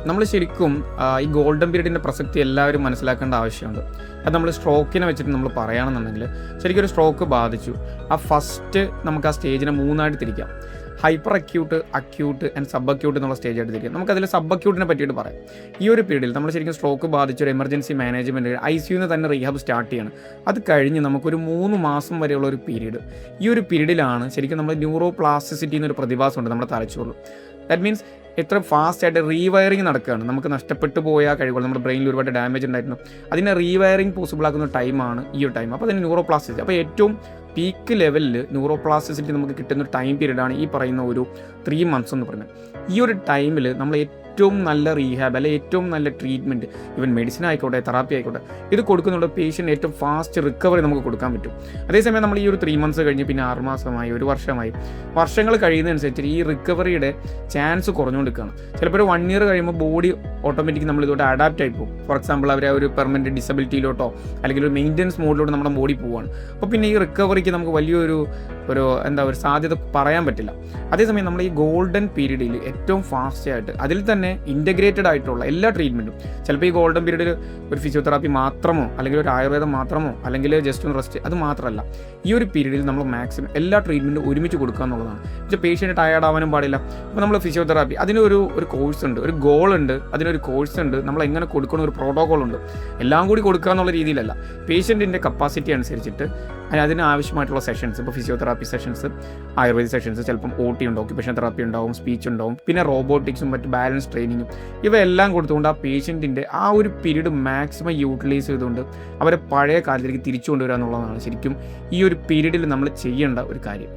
നമ്മൾ ശരിക്കും ഈ ഗോൾഡൻ പീരീഡിൻ്റെ പ്രസക്തി എല്ലാവരും മനസ്സിലാക്കേണ്ട ആവശ്യമുണ്ട്. അത് നമ്മൾ സ്ട്രോക്കിനെ വെച്ചിട്ട് നമ്മൾ പറയുകയാണെന്നുണ്ടെങ്കിൽ ശരിക്കും ഒരു സ്ട്രോക്ക് ബാധിച്ചു, ഫസ്റ്റ് നമുക്ക് ആ സ്റ്റേജിനെ 3ആയിട്ട് തിരിക്കാം. Hyper acute, acute and sub acute എന്നുള്ള സ്റ്റേജായിട്ട് തിരിക്കും. നമുക്കതിൽ സബ് അക്യൂട്ടിനെ പറ്റിയിട്ട് പറയാം. ഈ ഒരു പീരീഡിൽ നമ്മൾ ശരിക്കും സ്ട്രോക്ക് ബാധിച്ച ഒരു എമർജൻസി മാനേജ്മെൻറ്റ് ICUന്ന് തന്നെ റീഹാബ് സ്റ്റാർട്ട് ചെയ്യണം. അത് കഴിഞ്ഞ് നമുക്കൊരു 3 മാസം വരെയുള്ള ഒരു പീരീഡ്, ഈ ഒരു പീരീഡിലാണ് ശരിക്കും നമ്മൾ ന്യൂറോ പ്ലാസ്റ്റിസിറ്റി എന്നൊരു പ്രതിഭാസമുണ്ട് നമ്മുടെ തലച്ചോറിൽ. ദാറ്റ് മീൻസ് എത്ര ഫാസ്റ്റായിട്ട് റീവയറിങ് നടക്കുകയാണ്. നമുക്ക് നഷ്ടപ്പെട്ടു പോയ കഴിവുകൾ, നമ്മുടെ ബ്രെയിനിൽ ഒരുപാട് ഡാമേജ് ഉണ്ടായിരുന്നു, അതിനെ റീവയറിങ് പോസിബിൾ ആക്കുന്ന ടൈമാണ് ഈ ഒരു ടൈം. അപ്പോൾ അതിന് ന്യൂറോ പ്ലാസ്റ്റിസിറ്റി, അപ്പോൾ ഏറ്റവും പീക്ക് ലെവലിൽ ന്യൂറോ പ്ലാസ്റ്റിസിറ്റി നമുക്ക് കിട്ടുന്ന ഒരു ടൈം പീരീഡാണ് ഈ പറയുന്ന ഒരു 3 months എന്ന് പറയുന്നത്. ഈ ഒരു ടൈമിൽ നമ്മൾ ഏറ്റവും നല്ല റീഹാബ് അല്ലെങ്കിൽ ഏറ്റവും നല്ല ട്രീറ്റ്മെൻറ്റ്, ഈവൻ മെഡിസിൻ ആയിക്കോട്ടെ, തെറാപ്പി ആയിക്കോട്ടെ, ഇത് കൊടുക്കുന്നുള്ള പേഷ്യൻ്റ് ഏറ്റവും ഫാസ്റ്റ് റിക്കവറി നമുക്ക് കൊടുക്കാൻ പറ്റും. അതേസമയം നമ്മൾ ഈ ഒരു 3 months കഴിഞ്ഞ് പിന്നെ 6 മാസമായി, 1 വർഷമായി, വർഷങ്ങൾ കഴിയുന്നതനുസരിച്ച് ഈ റിക്കവറിയുടെ ചാൻസ് കുറഞ്ഞുകൊണ്ടിരിക്കുകയാണ്. ചിലപ്പോൾ ഒരു 1 year കഴിയുമ്പോൾ ബോഡി ഓട്ടോമാറ്റിക് നമ്മൾ ഇതോട്ട് അഡാപ്റ്റ് ആയി പോകും. ഫോർ എക്സാമ്പിൾ അവരെ ഒരു പെർമനൻറ്റ് ഡിസബിലിറ്റിയിലോട്ടോ അല്ലെങ്കിൽ ഒരു മെയിൻ്റനൻസ് മോഡിലോട്ടോ നമ്മുടെ ബോഡി പോവുകയാണ്. അപ്പോൾ പിന്നെ ഈ റിക്കവറിക്ക് നമുക്ക് വലിയൊരു ഒരു സാധ്യത പറയാൻ പറ്റില്ല. അതേസമയം നമ്മൾ ഈ ഗോൾഡൻ പീരീഡിൽ ഏറ്റവും ഫാസ്റ്റായിട്ട് അതിൽ തന്നെ ഇൻ്റഗ്രേറ്റഡ് ആയിട്ടുള്ള എല്ലാ ട്രീറ്റ്മെൻറ്റും, ചിലപ്പോൾ ഈ ഗോൾഡൻ പീരീഡിൽ ഒരു ഫിസിയോതെറാപ്പി മാത്രമോ അല്ലെങ്കിൽ ഒരു ആയുർവേദം മാത്രമോ അല്ലെങ്കിൽ ജസ്റ്റ് ഒന്ന് റെസ്റ്റ്, അത് മാത്രമല്ല, ഈ ഒരു പീരീഡിൽ നമ്മൾ മാക്സിമം എല്ലാ ട്രീറ്റ്മെൻറ്റും ഒരുമിച്ച് കൊടുക്കുക എന്നുള്ളതാണ്. പക്ഷേ പേഷ്യൻ്റ് ടയേർഡ് ആവാനും പാടില്ല. ഇപ്പോൾ നമ്മൾ ഫിസിയോതെറാപ്പി അതിനൊരു കോഴ്സ് ഉണ്ട്, ഒരു ഗോൾ ഉണ്ട്, അതിനൊരു കോഴ്സ് ഉണ്ട്, നമ്മൾ എങ്ങനെ കൊടുക്കണം, ഒരു പ്രോട്ടോകോൾ ഉണ്ട്. എല്ലാം കൂടി കൊടുക്കുക എന്നുള്ള രീതിയിലല്ല, പേഷ്യൻറ്റിൻ്റെ കപ്പാസിറ്റി അനുസരിച്ചിട്ട് അതിന് ആവശ്യമായിട്ടുള്ള സെഷൻസ്, ഇപ്പോൾ ഫിസിയോതെറാപ്പി സെഷൻസ്, ആയുർവേദിക് സെഷൻസ്, ചിലപ്പം OT ഉണ്ട്, ഓക്യുപേഷൻ തെറാപ്പി ഉണ്ടാവും, സ്പീച്ച് ഉണ്ടാവും, പിന്നെ റോബോട്ടിക്സും മറ്റ് ബാലൻസ് ട്രെയിനിങ്ങും, ഇവയെല്ലാം കൊടുത്തുകൊണ്ട് ആ പേഷ്യൻറ്റിൻ്റെ ആ ഒരു പീരീഡ് മാക്സിമം യൂട്ടിലൈസ് ചെയ്തുകൊണ്ട് അവരെ പഴയ കാലത്തിലേക്ക് തിരിച്ചു കൊണ്ടുവരിക എന്നുള്ളതാണ് ശരിക്കും ഈ ഒരു പീരീഡിൽ നമ്മൾ ചെയ്യേണ്ട ഒരു കാര്യം.